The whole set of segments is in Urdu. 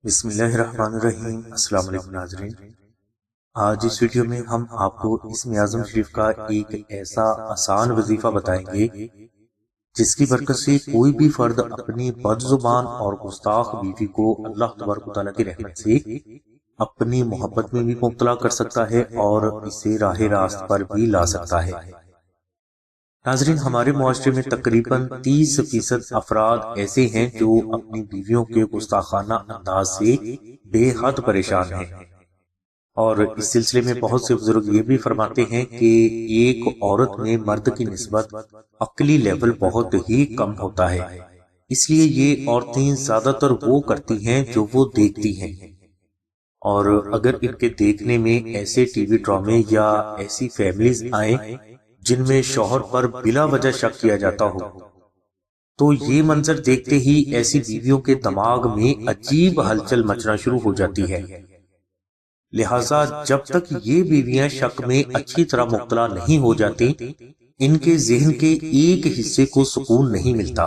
بسم اللہ الرحمن الرحیم۔ السلام علیکم ناظرین، آج اس ویڈیو میں ہم آپ کو اسم اعظم شریف کا ایک ایسا آسان وظیفہ بتائیں گے جس کی برکت سے کوئی بھی فرد اپنی بد زبان اور گستاخ بیوی کو اللہ تبارک و تعالیٰ کی رحمت سے اپنی محبت میں بھی مبتلا کر سکتا ہے اور اسے راہ راست پر بھی لا سکتا ہے۔ ناظرین، ہمارے معاشرے میں تقریباً 30% افراد ایسے ہیں جو اپنی بیویوں کے گستاخانہ انداز سے بے حد پریشان ہیں، اور اس سلسلے میں بہت سے بزرگ یہ بھی فرماتے ہیں کہ ایک عورت میں مرد کی نسبت عقلی لیول بہت ہی کم ہوتا ہے، اس لیے یہ عورتیں زیادہ تر وہ کرتی ہیں جو وہ دیکھتی ہیں، اور اگر ان کے دیکھنے میں ایسے ٹی وی ڈرامے یا ایسی فیملیز آئیں جن میں شوہر پر بلا وجہ شک کیا جاتا ہو تو یہ منظر دیکھتے ہی ایسی بیویوں کے دماغ میں عجیب ہلچل مچنا شروع ہو جاتی ہے۔ لہٰذا جب تک یہ بیویاں شک میں اچھی طرح مبتلا نہیں ہو جاتی، ان کے ذہن کے ایک حصے کو سکون نہیں ملتا۔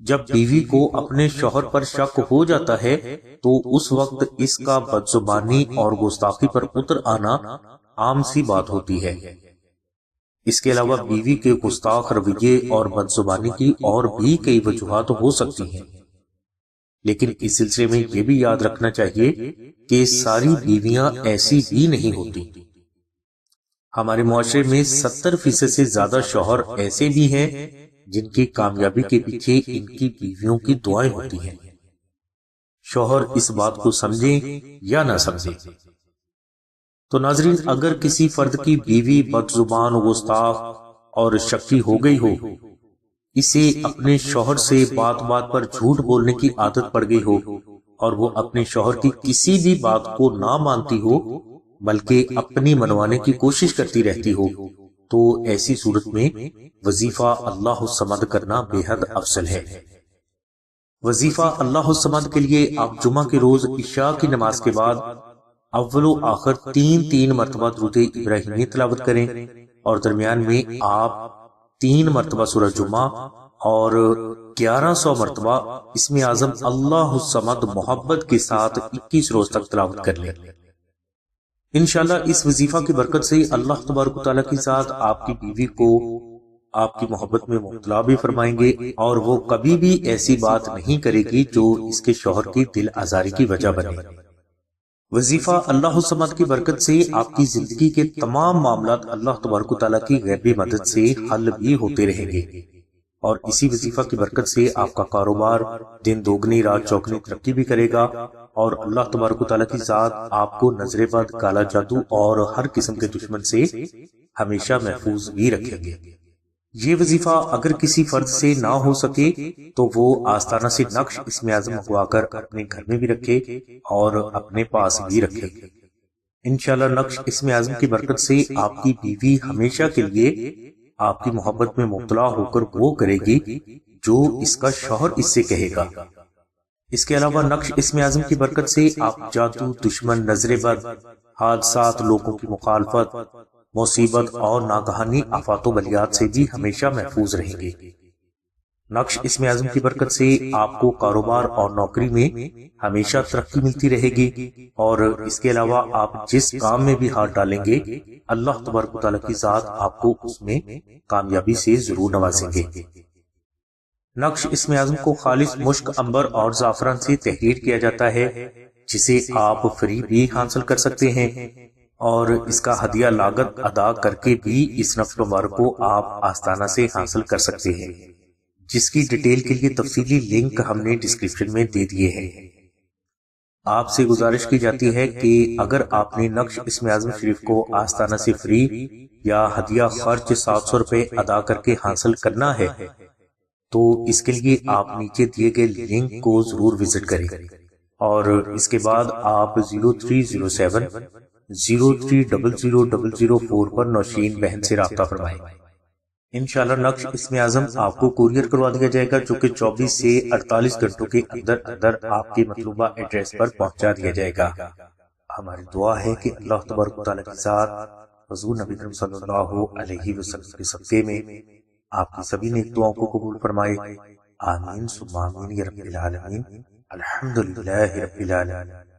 جب بیوی کو اپنے شوہر پر شک ہو جاتا ہے تو اس وقت اس کا بدزبانی اور گستاخی پر اتر آنا عام سی بات ہوتی ہے۔ اس کے علاوہ بیوی کے گستاخ رویے اور بدزبانی کی اور بھی کئی وجوہات ہو سکتی ہیں، لیکن اس سلسلے میں یہ بھی یاد رکھنا چاہیے کہ ساری بیویاں ایسی بھی نہیں ہوتی۔ ہمارے معاشرے میں 70% سے زیادہ شوہر ایسے بھی ہیں جن کی کامیابی کے پیچھے ان کی بیویوں کی دعائیں ہوتی ہیں۔ شوہر اس بات کو سمجھیں یا نہ سمجھیں۔ تو ناظرین، اگر کسی فرد کی بیوی بد زبان، گستاخ اور شکی ہو گئی ہو، اسے اپنے شوہر سے بات بات پر جھوٹ بولنے کی عادت پڑ گئی ہو اور وہ اپنے شوہر کی کسی بھی بات کو نہ مانتی ہو بلکہ اپنی منوانے کی کوشش کرتی رہتی ہو، تو ایسی صورت میں وظیفہ اللہ الصمد کرنا بے حد افضل ہے۔ وظیفہ اللہ الصمد کے لیے آپ جمعہ کے روز عشاء کی نماز کے بعد اول و آخر 3 مرتبہ درود ابراہیمی تلاوت کریں، اور درمیان میں آپ 3 مرتبہ سورہ جمعہ اور 1100 مرتبہ اسم اعظم اللہ الصمد محبت کے ساتھ 21 روز تک تلاوت کر لیں۔ انشاءاللہ اس وظیفہ کی برکت سے اللہ تبارک و تعالیٰ کی ذات آپ کی بیوی کو آپ کی محبت میں مبتلا بھی فرمائیں گے، اور وہ کبھی بھی ایسی بات نہیں کرے گی جو اس کے شوہر کی دل آزاری کی وجہ بنے۔ وظیفہ اللہ الصمد کی برکت سے آپ کی زندگی کے تمام معاملات اللہ تبارک و تعالیٰ کی غیبی مدد سے حل بھی ہوتے رہیں گے، اور اسی وظیفہ کی برکت سے آپ کا کاروبار دن دوگنی رات چوگنی ترقی بھی کرے گا، اور اللہ تبارک و تعالیٰ کی ذات آپ کو نظر بد، کالا جادو اور ہر قسم کے دشمن سے ہمیشہ محفوظ بھی رکھیں گے۔ یہ وظیفہ اگر کسی فرد سے نہ ہو سکے تو وہ آستانہ سے نقش اسم اعظم منگوا کر اپنے گھر میں بھی رکھے اور اپنے پاس بھی رکھے۔ انشاءاللہ نقش اسم اعظم کی برکت سے آپ کی بیوی ہمیشہ کے لیے آپ کی محبت میں مبتلا ہو کر وہ کرے گی جو اس کا شوہر اس سے کہے گا۔ اس کے علاوہ نقش اسم اعظم کی برکت سے آپ جادو، دشمن، نظر بد، حادثات، لوگوں کی مخالفت، مصیبت اور ناگہانی آفات و بلیات سے بھی ہمیشہ محفوظ رہیں گے۔ نقش اسم اعظم کی برکت سے آپ کو کاروبار اور نوکری میں ہمیشہ ترقی ملتی رہے گی، اور اس کے علاوہ آپ جس کام میں بھی ہاتھ ڈالیں گے اللہ تبارک و تعالیٰ کی ذات آپ کو اس میں کامیابی سے ضرور نوازیں گے۔ نقش اسم اعظم کو خالص مشک، عنبر اور زعفران سے تحریر کیا جاتا ہے، جسے آپ فری بھی حاصل کر سکتے ہیں، اور اس کا ہدیہ لاگت ادا کر کے بھی اس نقش مبارک کو آپ آستانہ سے حاصل کر سکتے ہیں، جس کی ڈیٹیل کے لیے تفصیلی لنک ہم نے ڈسکرپشن میں دے دیے ہیں۔ آپ سے گزارش کی جاتی ہے کہ اگر آپ نے نقش اسم اعظم شریف کو آستانہ سے فری یا ہدیہ خرچ 700 روپے ادا کر کے حاصل کرنا ہے تو اس کے لیے آپ نیچے دیے گئے لنک کو ضرور وزٹ کریں، اور اس کے بعد آپ 0307 030004 پر نوشین بہن سے رابطہ فرمائیں۔ انشاءاللہ نقش اسم اعظم آپ کو کوریئر کروا دیا جائے گا، جو کہ 24 سے 48 گھنٹوں کے اندر اندر آپ کے مطلوبہ ایڈریس پر پہنچا دیا جائے گا۔ ہماری دعا ہے کہ اللہ تبارک و تعالیٰ کی ذات حضور نبی کریم صلی اللہ علیہ وسلم کے صدقے میں آپ کی سبھی نیک دعاؤں کو قبول فرمائے۔ آمین ثم آمین یا رب العالمین۔ الحمدللہ رب العالمین.